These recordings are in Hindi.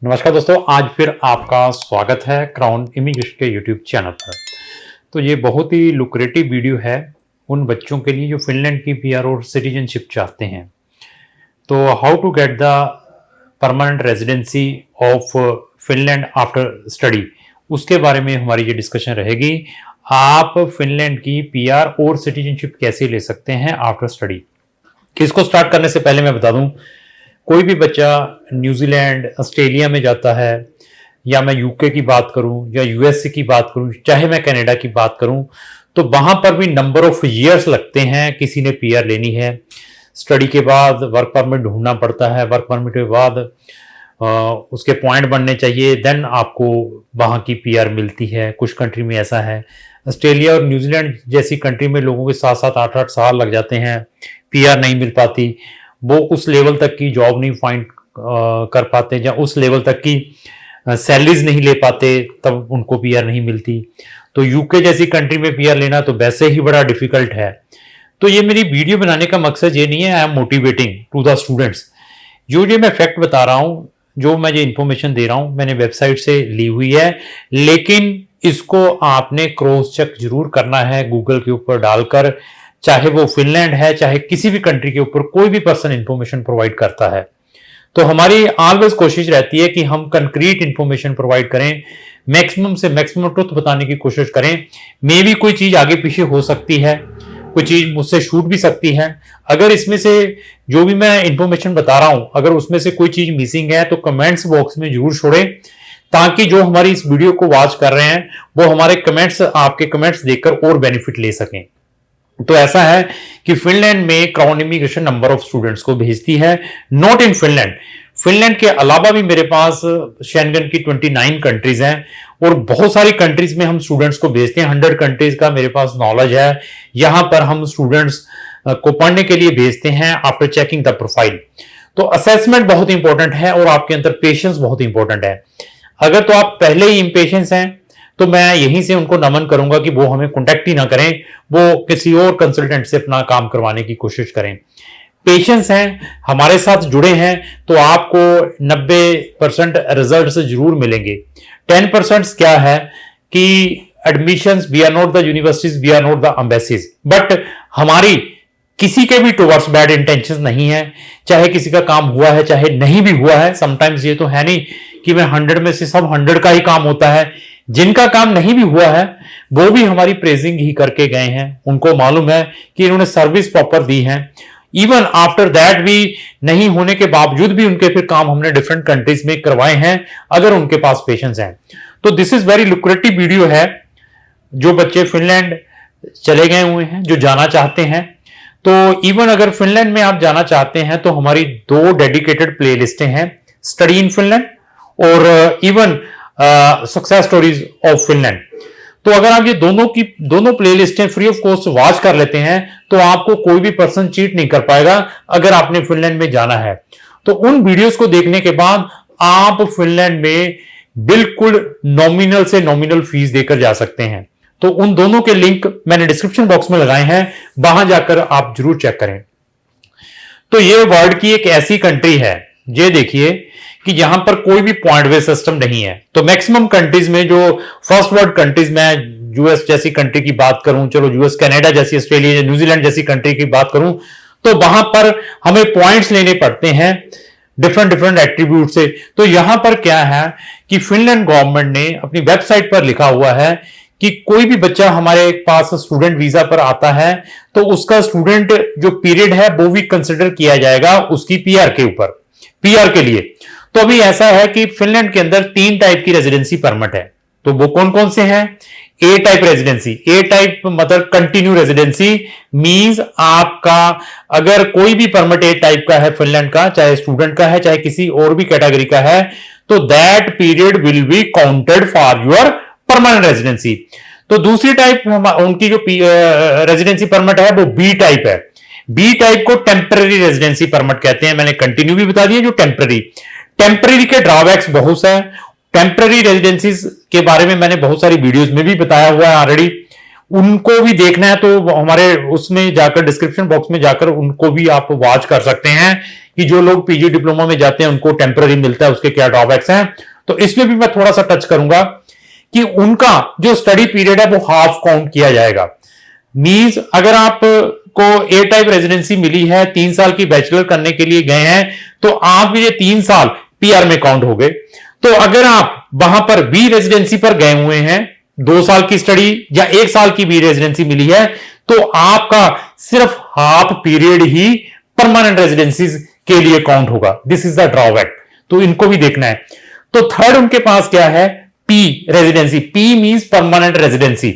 नमस्कार दोस्तों, आज फिर आपका स्वागत है क्राउन इमिग्रेशन के यूट्यूब चैनल पर। तो ये बहुत ही लुक्रेटिव वीडियो है उन बच्चों के लिए जो फिनलैंड की पीआर और सिटीजनशिप चाहते हैं। तो how to get the permanent residency of Finland after study, उसके बारे में हमारी ये डिस्कशन रहेगी। आप फिनलैंड की पीआर और सिटीजनशिप कैसे ले सकते हैं आफ्टर स्टडी। इसको स्टार्ट करने से पहले मैं बता दूं, कोई भी बच्चा न्यूजीलैंड, ऑस्ट्रेलिया में जाता है, या मैं यूके की बात करूं या यूएसए की बात करूं, चाहे मैं कनाडा की बात करूं, तो वहां पर भी नंबर ऑफ ईयर्स लगते हैं। किसी ने पीआर लेनी है, स्टडी के बाद वर्क परमिट ढूंढना पड़ता है, वर्क परमिट के बाद उसके पॉइंट बनने चाहिए, देन आपको वहां की पीआर मिलती है। कुछ कंट्री में ऐसा है। ऑस्ट्रेलिया और न्यूजीलैंड जैसी कंट्री में लोगों के 7-7, 8-8 साल लग जाते हैं, पीआर नहीं मिल पाती। वो उस लेवल तक की जॉब नहीं फाइंड कर पाते, या उस लेवल तक की सैलरीज नहीं ले पाते, तब उनको पीआर नहीं मिलती। तो यूके जैसी कंट्री में पीआर लेना तो वैसे ही बड़ा डिफिकल्ट है। तो ये मेरी वीडियो बनाने का मकसद ये नहीं है I am motivating to the students. जो मैं फैक्ट बता रहा हूं, जो मैं ये इंफॉर्मेशन दे रहा हूं, मैंने वेबसाइट से ली हुई है, लेकिन इसको आपने क्रॉस चेक जरूर करना है गूगल के ऊपर डालकर। चाहे वो फिनलैंड है, चाहे किसी भी कंट्री के ऊपर कोई भी पर्सन इंफॉर्मेशन प्रोवाइड करता है, तो हमारी ऑलवेज कोशिश रहती है कि हम कंक्रीट इंफॉर्मेशन प्रोवाइड करें, मैक्सिमम से मैक्सिमम ट्रुथ बताने की कोशिश करें। मे भी कोई चीज आगे पीछे हो सकती है, कोई चीज मुझसे छूट भी सकती है। अगर इसमें से जो भी मैं इंफॉर्मेशन बता रहा हूं, अगर उसमें से कोई चीज मिसिंग है तो कमेंट्स बॉक्स में जरूर छोड़ें, ताकि जो हमारी इस वीडियो को वॉच कर रहे हैं वो हमारे कमेंट्स, आपके कमेंट्स देखकर और बेनिफिट ले सकें। तो ऐसा है कि फिनलैंड में crown immigration number of students को भेजती है, नॉट इन फिनलैंड। फिनलैंड के अलावा भी मेरे पास शेंगन की 29 कंट्रीज हैं, और बहुत सारी कंट्रीज में हम स्टूडेंट्स को भेजते हैं। 100 कंट्रीज का मेरे पास नॉलेज है। यहां पर हम स्टूडेंट्स को पढ़ने के लिए भेजते हैं आफ्टर चेकिंग द प्रोफाइल। तो असेसमेंट बहुत इंपॉर्टेंट है, और आपके अंदर पेशेंस बहुत इंपॉर्टेंट है। अगर तो आप पहले ही इम्पेशेंस हैं, तो मैं यहीं से उनको नमन करूंगा कि वो हमें कॉन्टेक्ट ही ना करें, वो किसी और कंसल्टेंट से अपना काम करवाने की कोशिश करें। पेशेंस हैं, हमारे साथ जुड़े हैं, तो आपको 90% रिजल्ट जरूर मिलेंगे। 10% क्या है कि admissions, we are not the universities, we are not the embassies, but हमारी किसी के भी टुवर्ड्स बैड इंटेंशन नहीं है। चाहे किसी का काम हुआ है, चाहे नहीं भी हुआ है। समटाइम्स ये तो है नहीं कि मैं 100 में से सब 100 का ही काम होता है। जिनका काम नहीं भी हुआ है वो भी हमारी प्रेजिंग ही करके गए हैं। उनको मालूम है कि इन्होंने सर्विस प्रॉपर दी है। इवन आफ्टर दैट भी नहीं होने के बावजूद भी उनके फिर काम हमने डिफरेंट कंट्रीज में करवाए हैं, अगर उनके पास पेशेंस है। तो this is very lucrative video है। जो बच्चे फिनलैंड चले गए हुए हैं, जो जाना चाहते हैं, तो इवन अगर फिनलैंड में आप जाना चाहते हैं तो हमारी 2 डेडिकेटेड प्ले लिस्टें हैं, स्टडी इन फिनलैंड और even success stories of Finland. तो अगर आप ये दोनों प्लेलिस्टें फ्री ऑफ कॉस्ट वॉच कर लेते हैं, तो आपको कोई भी पर्सन चीट नहीं कर पाएगा अगर आपने फिनलैंड में जाना है। तो उन वीडियोस को देखने के बाद आप फिनलैंड में बिल्कुल नॉमिनल से नॉमिनल फीस देकर जा सकते हैं। तो उन दोनों के लिंक मैंने डिस्क्रिप्शन बॉक्स में लगाए हैं, वहां जाकर आप जरूर चेक करें। तो ये वर्ल्ड की एक ऐसी कंट्री है, ये देखिए कि यहां पर कोई भी पॉइंट बेस्ड सिस्टम नहीं है। तो मैक्सिमम कंट्रीज में, जो फर्स्ट वर्ल्ड कंट्रीज में, यूएस जैसी कंट्री की बात करूं, चलो यूएस, कनाडा जैसी, ऑस्ट्रेलिया, न्यूजीलैंड जैसी कंट्री की बात करूं, तो वहां पर हमें पॉइंट्स लेने पड़ते हैं डिफरेंट एट्रीब्यूट से। तो यहां पर क्या है कि फिनलैंड गवर्नमेंट ने अपनी वेबसाइट पर लिखा हुआ है कि कोई भी बच्चा हमारे पास स्टूडेंट वीजा पर आता है तो उसका स्टूडेंट जो पीरियड है वो भी कंसिडर किया जाएगा उसकी पीआर के ऊपर, पीआर के लिए। तो अभी ऐसा है कि फिनलैंड के अंदर 3 टाइप की रेजिडेंसी परमिट है। तो वो कौन कौन से हैं? ए टाइप रेजिडेंसी। ए टाइप मतलब कंटिन्यू रेजिडेंसी, मींस आपका अगर कोई भी परमिट ए टाइप का है फिनलैंड का, चाहे स्टूडेंट का है चाहे किसी और भी कैटेगरी का है, तो that period will be counted for your permanent residency. तो दूसरी टाइप उनकी जो रेजिडेंसी परमिट है वो बी टाइप है। बी टाइप को टेम्पररी रेजिडेंसी परमिट कहते हैं। मैंने कंटिन्यू भी बता दिया। जो टेम्पररी के ड्रॉबैक्स बहुत है। टेम्पररी रेजिडेंसीज के बारे में मैंने बहुत सारी वीडियोस में भी बताया हुआ है ऑलरेडी। उनको भी देखना है तो हमारे उसमें जाकर डिस्क्रिप्शन बॉक्स में जाकर उनको भी आप वॉच कर सकते हैं कि जो लोग पीजी डिप्लोमा में जाते हैं उनको टेम्पररी मिलता है, उसके क्या ड्रॉबैक्स हैं। तो इसमें भी मैं थोड़ा सा टच करूंगा कि उनका जो स्टडी पीरियड है वो हाफ काउंट किया जाएगा। मींस अगर आप को ए टाइप रेजिडेंसी मिली है, 3 साल की बैचलर करने के लिए गए हैं, तो आप ये 3 साल पीआर में काउंट हो गए। तो अगर आप वहां पर बी रेजिडेंसी पर गए हुए हैं, 2 साल की स्टडी या 1 साल की बी रेजिडेंसी मिली है, तो आपका सिर्फ हाफ पीरियड ही परमानेंट रेजिडेंसी के लिए काउंट होगा। दिस इज द ड्रॉबैक, तो इनको भी देखना है। तो थर्ड उनके पास क्या है, P residency. P means permanent residency.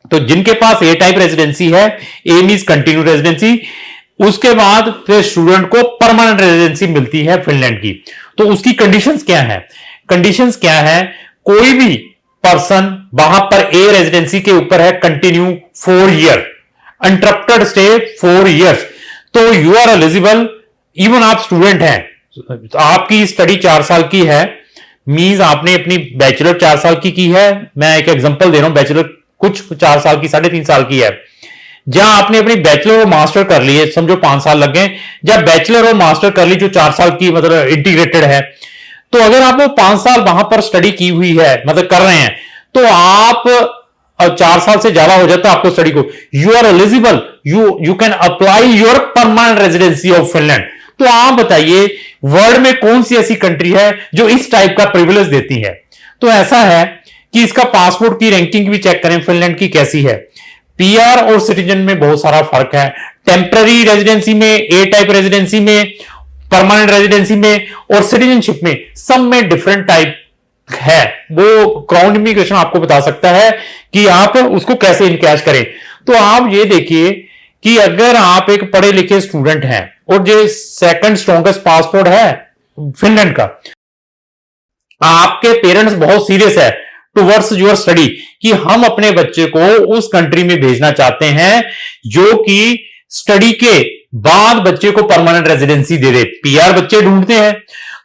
तो जिनके पास ए टाइप रेजिडेंसी है, ए मींस कंटिन्यू रेजिडेंसी, उसके बाद फिर स्टूडेंट को परमानेंट रेजिडेंसी मिलती है फिनलैंड की। तो उसकी कंडीशंस क्या है? कंडीशंस क्या है? कोई भी पर्सन वहां पर ए रेजिडेंसी के ऊपर है continue 4 year, uninterrupted stay 4 years, तो यू आर एलिजिबल। इवन आप स्टूडेंट हैं, आपकी स्टडी 4 साल की है, मींस आपने अपनी बैचलर 4 साल की है। मैं एक एग्जांपल दे रहा हूं, बैचलर कुछ 4 साल की, 3.5 साल की है। जहां आपने अपनी बैचलर और मास्टर कर ली है, समझो 5 साल लग गए, जब बैचलर और मास्टर कर ली जो 4 साल की मतलब इंटीग्रेटेड है, तो अगर आप 5 साल वहां पर स्टडी की हुई है, मतलब कर रहे हैं, तो आप 4 साल से ज्यादा हो जाता है आपको स्टडी को, you are eligible, you can apply your permanent residency of Finland. तो आप बताइए वर्ल्ड में कौन सी ऐसी कंट्री है जो इस टाइप का प्रिविलेज देती है? तो ऐसा है कि इसका पासपोर्ट की रैंकिंग भी चेक करें फिनलैंड की कैसी है। पीआर और सिटीजन में बहुत सारा फर्क है। टेम्पररी रेजिडेंसी में, ए टाइप रेजिडेंसी में, परमानेंट रेजिडेंसी में और सिटीजनशिप में, सब में डिफरेंट टाइप है। वो क्राउन इमिग्रेशन आपको बता सकता है कि आप उसको कैसे इनकैश करें। तो आप ये देखिए कि अगर आप एक पढ़े लिखे स्टूडेंट हैं और जो सेकंड स्ट्रॉन्गेस्ट पासपोर्ट है फिनलैंड का, आपके पेरेंट्स बहुत सीरियस है टुवर्ड्स योर स्टडी कि हम अपने बच्चे को उस कंट्री में भेजना चाहते हैं जो कि स्टडी के बाद बच्चे को परमानेंट रेजिडेंसी दे दे। पीआर बच्चे ढूंढते हैं,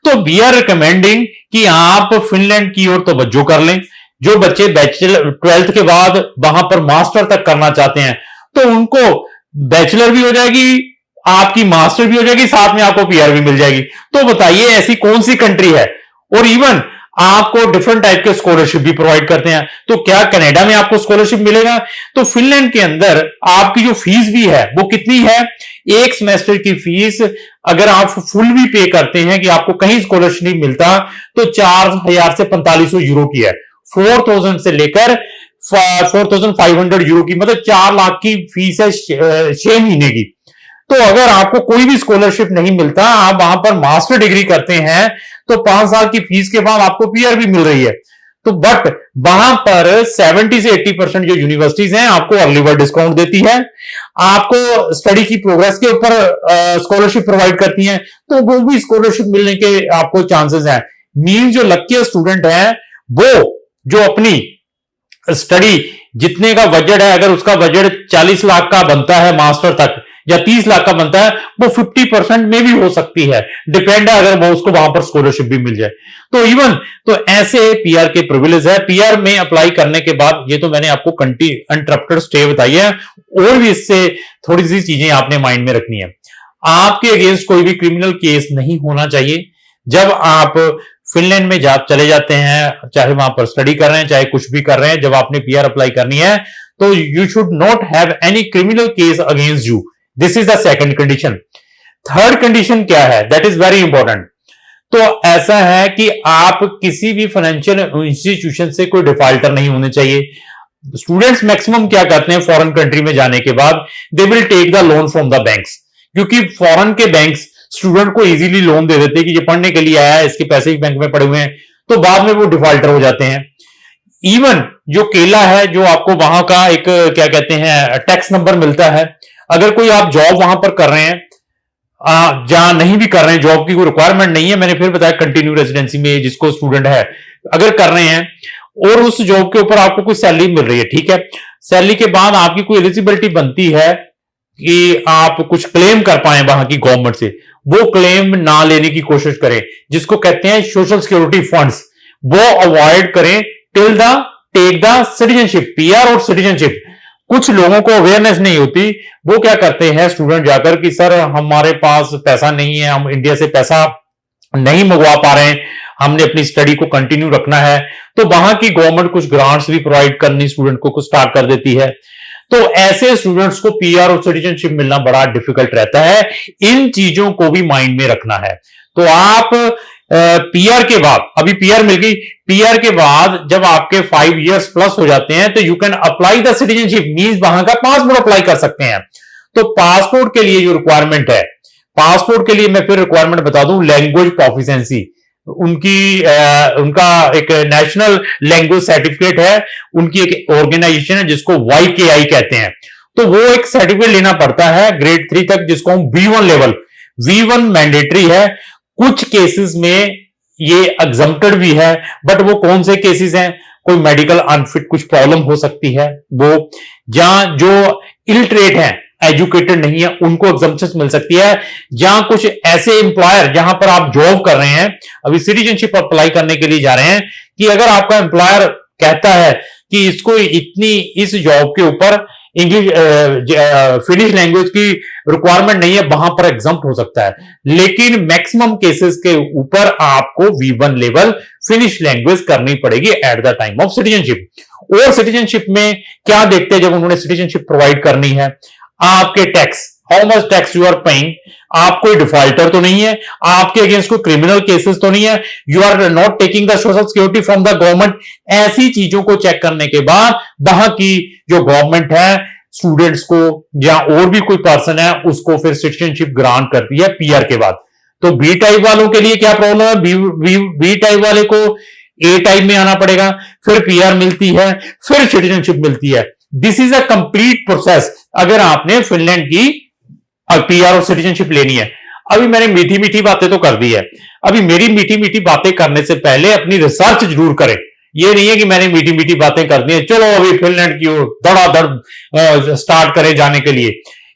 तो वी आर रिकमेंडिंग कि आप फिनलैंड की ओर तवज्जो कर लें। जो बच्चे बैचलर 12th के बाद वहां पर मास्टर तक करना चाहते हैं, तो उनको बैचलर भी हो जाएगी, आपकी मास्टर भी हो जाएगी, साथ में आपको पीआर भी मिल जाएगी। तो बताइए ऐसी कौन सी कंट्री है? और इवन आपको डिफरेंट टाइप के स्कॉलरशिप भी प्रोवाइड करते हैं। तो क्या कनाडा में आपको स्कॉलरशिप मिलेगा? तो फिनलैंड के अंदर आपकी जो फीस भी है वो कितनी है? एक सेमेस्टर की फीस अगर आप फुल भी पे करते हैं कि आपको कहीं स्कॉलरशिप नहीं मिलता, तो 4000 से 4500 यूरो की है। 4000 से लेकर 4500 यूरो की, मतलब 4 लाख की फीस है 6 महीने की। तो अगर आपको कोई भी स्कॉलरशिप नहीं मिलता, आप वहां पर मास्टर डिग्री करते हैं, तो 5 साल की फीस के बाद आपको पीआर भी मिल रही है। तो बट वहां पर 70 से 80% जो यूनिवर्सिटीज हैं आपको अर्ली बर्ड डिस्काउंट देती है, आपको स्टडी की प्रोग्रेस के ऊपर स्कॉलरशिप प्रोवाइड करती हैं, तो वो भी स्कॉलरशिप मिलने के आपको चांसेस हैं। मीन जो लकी स्टूडेंट है वो जो अपनी स्टडी जितने का बजट है, अगर उसका बजट 40 लाख का बनता है मास्टर तक या 30 लाख का बनता है, वो 50% में भी हो सकती है, डिपेंड है अगर वो उसको वहां पर स्कॉलरशिप भी मिल जाए। तो इवन तो ऐसे पीआर के प्रिविलेज है। पीआर में अप्लाई करने के बाद, ये तो मैंने आपको अनइंटरप्टेड स्टे बताई है, और भी इससे थोड़ी सी चीजें आपने माइंड में रखनी है। आपके अगेंस्ट कोई भी क्रिमिनल केस नहीं होना चाहिए जब आप फिनलैंड में चले जाते हैं, चाहे वहां पर स्टडी कर रहे हैं, चाहे कुछ भी कर रहे हैं। जब आपने पीआर अप्लाई करनी है तो you should not have any criminal case against you. This is the second condition. Third condition क्या है? That is very important. तो ऐसा है कि आप किसी भी फाइनेंशियल इंस्टीट्यूशन से कोई डिफॉल्टर नहीं होने चाहिए। स्टूडेंट्स मैक्सिमम क्या करते हैं फॉरेन कंट्री में जाने के बाद, they will take the loan from the banks, क्योंकि फॉरेन के बैंक्स स्टूडेंट को इजीली लोन दे देते हैं कि ये पढ़ने के लिए आया है, इसके पैसे भी बैंक में पड़े हुए हैं, तो बाद में वो डिफॉल्टर हो जाते हैं। इवन जो केला है, जो आपको वहां का एक क्या कहते हैं टैक्स नंबर मिलता है, अगर कोई आप जॉब वहां पर कर रहे हैं, जहां नहीं भी कर रहे हैं, जॉब की कोई रिक्वायरमेंट नहीं है, मैंने फिर बताया कंटिन्यू रेजिडेंसी में जिसको स्टूडेंट है अगर कर रहे हैं, और उस जॉब के ऊपर आपको कोई सैलरी मिल रही है, ठीक है, सैलरी के बाद आपकी कोई एलिजिबिलिटी बनती है कि आप कुछ क्लेम कर पाए वहां की गवर्नमेंट से, वो क्लेम ना लेने की कोशिश करें, जिसको कहते हैं सोशल सिक्योरिटी फंड्स, वो अवॉइड करें till the take the citizenship, PR और सिटीजनशिप। कुछ लोगों को अवेयरनेस नहीं होती, वो क्या करते हैं स्टूडेंट जाकर कि सर हमारे पास पैसा नहीं है, हम इंडिया से पैसा नहीं मंगवा पा रहे हैं, हमने अपनी स्टडी को कंटिन्यू रखना है, तो वहां की गवर्नमेंट कुछ ग्रांट्स भी प्रोवाइड करनी स्टूडेंट को कुछ स्टार्ट कर देती है। तो ऐसे स्टूडेंट्स को पीआर और सिटीजनशिप मिलना बड़ा डिफिकल्ट रहता है। इन चीजों को भी माइंड में रखना है। तो आप पीआर के बाद, अभी पीआर मिल गई, पीआर के बाद जब आपके 5 इयर्स प्लस हो जाते हैं तो you can apply the citizenship, means वहां का पासपोर्ट अप्लाई कर सकते हैं। तो पासपोर्ट के लिए जो रिक्वायरमेंट है, पासपोर्ट के लिए मैं फिर रिक्वायरमेंट बता दूं, लैंग्वेज प्रोफिशिएंसी, उनका एक नेशनल लैंग्वेज सर्टिफिकेट है, उनकी एक ऑर्गेनाइजेशन है जिसको YKI कहते हैं, तो वो एक सर्टिफिकेट लेना पड़ता है ग्रेड 3 तक, जिसको हम V1 लेवल, V1 मैंडेटरी है। कुछ केसेस में ये एग्जम्प्टेड भी है, बट वो कौन से केसेस हैं, कोई मेडिकल अनफिट कुछ प्रॉब्लम हो सकती है, वो जहां जो इलिटरेट है, एजुकेटेड नहीं है, उनको एग्जम्पशन मिल सकती है। जहां कुछ ऐसे एम्प्लॉयर जहां पर आप जॉब कर रहे हैं, अभी सिटीजनशिप अप्लाई करने के लिए जा रहे हैं, कि अगर आपका एम्प्लॉयर कहता है कि इसको इतनी इस जॉब के ऊपर इंग्लिश फिनिश लैंग्वेज की रिक्वायरमेंट नहीं है, वहां पर एग्जम्प्ट हो सकता है। लेकिन मैक्सिमम केसेस के ऊपर आपको V1 लेवल फिनिश लैंग्वेज करनी पड़ेगी at the time of citizenship. और सिटीजनशिप में क्या देखते हैं जब उन्होंने सिटीजनशिप प्रोवाइड करनी है, आपके tax, how much tax you are paying, आप कोई डिफॉल्टर तो नहीं है, आपके अगेंस्ट कोई क्रिमिनल केसेस तो नहीं है, you are not taking the social security from the government. ऐसी चीजों को चेक करने के बाद वहां की जो गवर्नमेंट है स्टूडेंट्स को या और भी कोई पर्सन है उसको फिर सिटीजनशिप ग्रांट करती है पीआर के बाद। तो बी टाइप वालों के लिए क्या प्रॉब्लम है, बी टाइप वाले को ए टाइप में आना पड़ेगा, फिर पीआर मिलती है, फिर सिटीजनशिप मिलती है। This is a complete process अगर आपने फिनलैंड की पीआर और सिटीजनशिप लेनी है। अभी मैंने मीठी मीठी बातें तो कर दी है, अभी मेरी मीठी मीठी बातें करने से पहले अपनी रिसर्च जरूर करें। ये नहीं है कि मैंने मीठी मीठी बातें कर दी है, चलो अभी फिनलैंड की ओर धड़ाधड़ स्टार्ट करें जाने के लिए।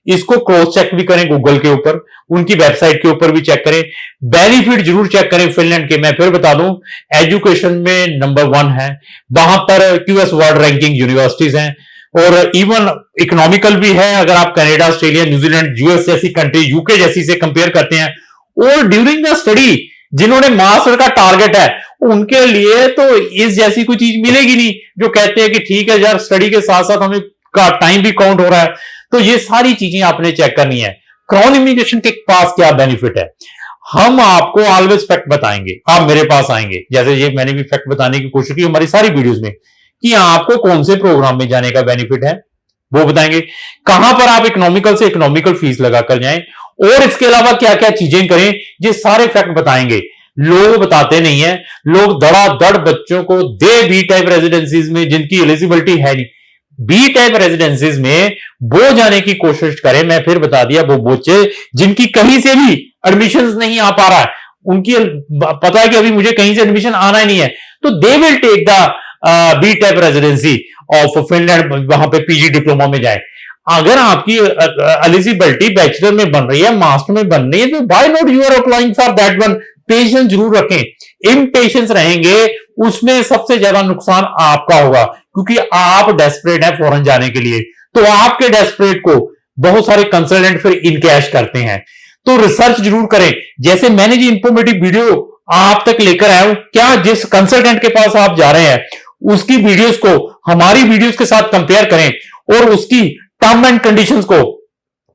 इसको क्रॉस चेक भी करें गूगल के ऊपर, उनकी वेबसाइट के ऊपर भी चेक करें, बेनिफिट जरूर चेक करें फिनलैंड के। मैं फिर बता दूं, एजुकेशन में नंबर 1 है, वहां पर क्यूएस वर्ल्ड रैंकिंग यूनिवर्सिटीज हैं, और इवन इकोनॉमिकल भी है। अगर आप कनाडा, ऑस्ट्रेलिया, न्यूजीलैंड, यूएस जैसी कंट्री, यूके जैसी से कंपेयर करते हैं, और ड्यूरिंग द स्टडी जिन्होंने मास्टर का टारगेट है उनके लिए तो इस जैसी कोई चीज मिलेगी नहीं, जो कहते हैं कि ठीक है यार स्टडी के साथ साथ हमें का टाइम भी काउंट हो रहा है। तो ये सारी चीजें आपने चेक करनी है। क्राउन इमिग्रेशन के पास क्या बेनिफिट है, हम आपको ऑलवेज फैक्ट बताएंगे। आप मेरे पास आएंगे, जैसे ये मैंने भी फैक्ट बताने की कोशिश की हमारी सारी वीडियोस में, कि आपको कौन से प्रोग्राम में जाने का बेनिफिट है वो बताएंगे, कहां पर आप इकोनॉमिकल से इकोनॉमिकल फीस लगाकर जाएं, और इसके अलावा क्या क्या चीजें करें, ये सारे फैक्ट बताएंगे। लोग बताते नहीं है, लोग धड़ाधड़ बच्चों को दे बी टाइप रेजिडेंसीज में जिनकी एलिजिबिलिटी है नहीं, बी टाइप रेजिडेंसीज में वो जाने की कोशिश करें। मैं फिर बता दिया, वो बच्चे जिनकी कहीं से भी एडमिशन नहीं आ पा रहा है, उनकी पता है कि अभी मुझे कहीं से एडमिशन आना ही नहीं है, तो they will take the B type residency of Finland, वहां पे पीजी डिप्लोमा में जाए। अगर आपकी एलिजिबिलिटी बैचलर में बन रही है, मास्टर में बन रही है, तो why not you are applying for that one. Patience जरूर रखें, इम्पेशेंस रहेंगे उसमें सबसे ज्यादा नुकसान आपका होगा, क्योंकि आप डेस्परेट है फॉरेन जाने के लिए। तो आपके डेस्परेट को बहुत सारे कंसल्टेंट फिर इनकैश करते हैं। तो रिसर्च जरूर करें, जैसे मैंने जो इंफॉर्मेटिव वीडियो आप तक लेकर आया हूं, क्या जिस कंसल्टेंट के पास आप जा रहे हैं उसकी वीडियोस को हमारी वीडियोस के साथ कंपेयर करें, और उसकी टर्म एंड कंडीशंस को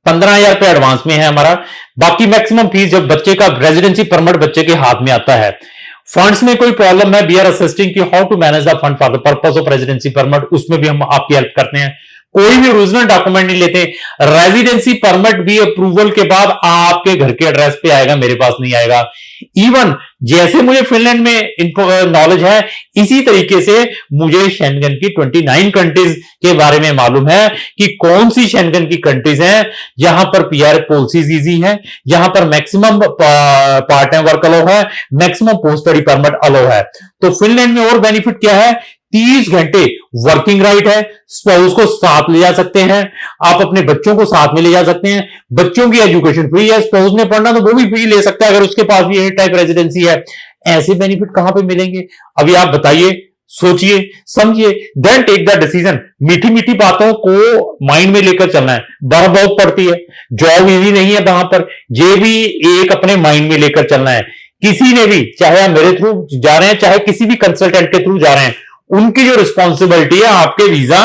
15,000 रुपए एडवांस में है हमारा, बाकी मैक्सिमम फीस जब बच्चे का रेजिडेंसी परमिट बच्चे के हाथ में आता है। फंड्स में कोई प्रॉब्लम है, वी आर असिस्टिंग की how to manage the fund for the purpose of residency permit, उसमें भी हम आपकी हेल्प करते हैं। कोई भी ओरिजिनल डॉक्यूमेंट नहीं लेते, रेजिडेंसी परमिट भी अप्रूवल के बाद आपके घर के एड्रेस पे आएगा, मेरे पास नहीं आएगा। इवन जैसे मुझे फिनलैंड में नॉलेज है, इसी तरीके से मुझे शेंगन की 29 कंट्रीज के बारे में मालूम है कि कौन सी शेंगन की कंट्रीज हैं जहां पर पीआर पॉलिसीज इजी है, जहां पर maximum part time work allow है, maximum post study permit allow है। तो फिनलैंड में और बेनिफिट क्या है, 30 घंटे वर्किंग राइट है, स्पाउस को साथ ले जा सकते हैं, आप अपने बच्चों को साथ में ले जा सकते हैं, बच्चों की एजुकेशन फ्री है, स्पाउस ने पढ़ना तो वो भी फ्री ले सकता है अगर उसके पास भी ए टाइप रेजिडेंसी है। ऐसे बेनिफिट कहां पे मिलेंगे, अभी आप बताइए। सोचिए, समझिए, देन टेक द डिसीजन। मीठी मीठी बातों को माइंड में लेकर चलना है। बर्फ बहुत पड़ती है, जॉब इजी नहीं है वहां पर, ये भी एक अपने माइंड में लेकर चलना है। किसी ने भी, चाहे आप मेरे थ्रू जा रहे हैं, चाहे किसी भी कंसल्टेंट के थ्रू जा रहे हैं, उनकी जो रिस्पॉन्सिबिलिटी है आपके वीजा,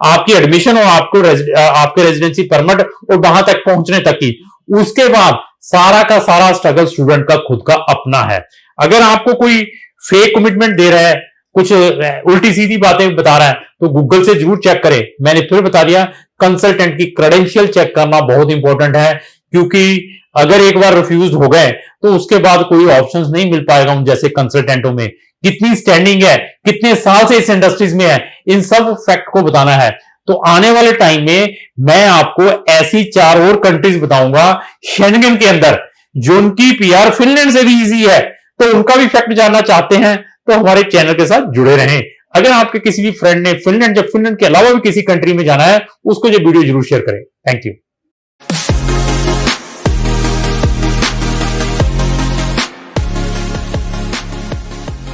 आपकी एडमिशन और आपको आपके रेजिडेंसी परमिट और वहां तक पहुंचने तक की, उसके बाद सारा का सारा स्ट्रगल स्टूडेंट का खुद का अपना है। अगर आपको कोई फेक कमिटमेंट दे रहा है, कुछ उल्टी सीधी बातें बता रहा है, तो गूगल से जरूर चेक करें। मैंने फिर बता दिया, कंसल्टेंट की क्रेडेंशियल चेक करना बहुत इंपॉर्टेंट है, क्योंकि अगर एक बार रिफ्यूज हो गए तो उसके बाद कोई ऑप्शंस नहीं मिल पाएगा उन जैसे कंसल्टेंटों में। कितनी स्टैंडिंग है, कितने साल से इस इंडस्ट्रीज में है, इन सब फैक्ट को बताना है। तो आने वाले टाइम में मैं आपको ऐसी 4 और कंट्रीज बताऊंगा शेंगेन के अंदर, जो उनकी पीआर फिनलैंड से भी इजी है। तो उनका भी फैक्ट जानना चाहते हैं तो हमारे चैनल के साथ जुड़े रहें। अगर आपके किसी भी फ्रेंड ने फिनलैंड के अलावा भी किसी कंट्री में जाना है, उसको ये वीडियो जरूर शेयर करें। Thank you.